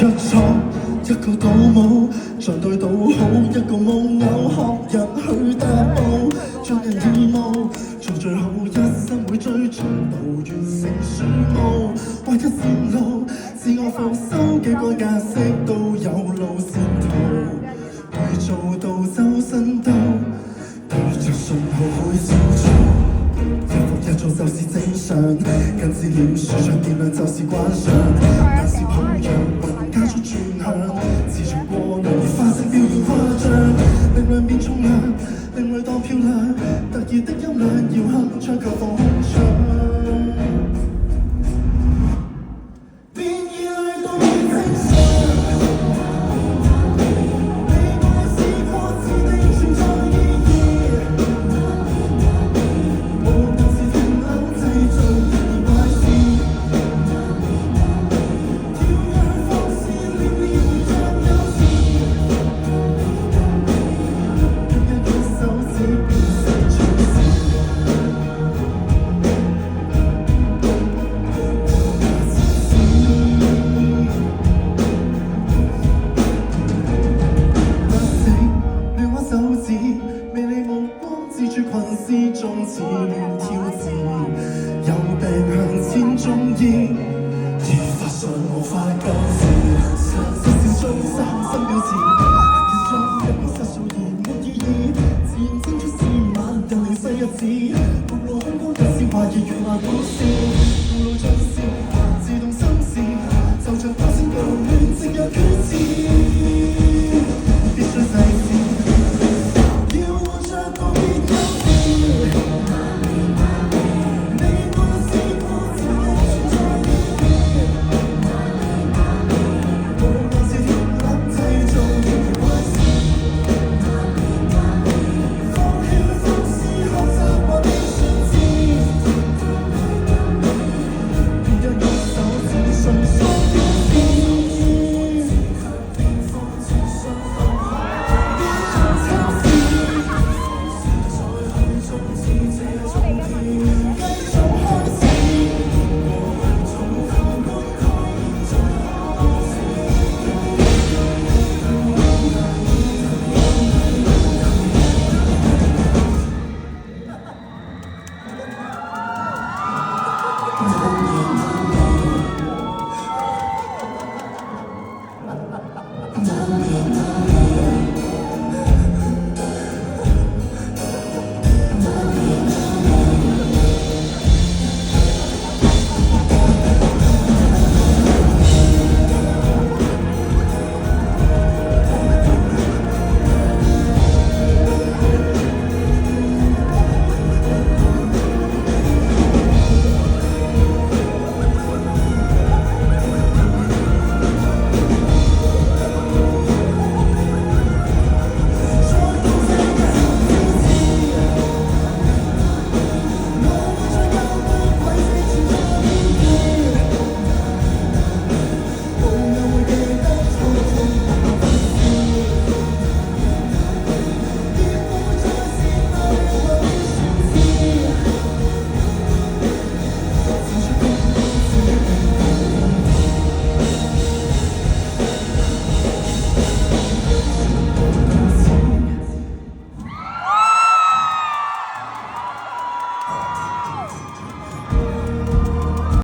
出錯，一個都冇，像對倒好一個木偶，學人去踏步，將人義務做最好，一生會追進步，完成書務，劃一線路，自我復修幾個格式都有路線圖，會做到周身都對着信號會照做。日復一做就是正常，跟資料樹上電量就是慣常，但是抱養運加速轉向，自從過量而發聲表現誇張，力量變重量，另類當漂亮，特異的音量要鏗鏘求放空場。群思中自亂挑戰，有病向前中醫，如發上無法救治，失笑中三生標誌，結束一秒失數而沒意義，自認清出是晚又離世日子，暴露空空有時懷疑原來故事，暴露盡是自動心事，就像多線道亂直有缺字，必須細緻，要活着告別憂慮。No, no, no.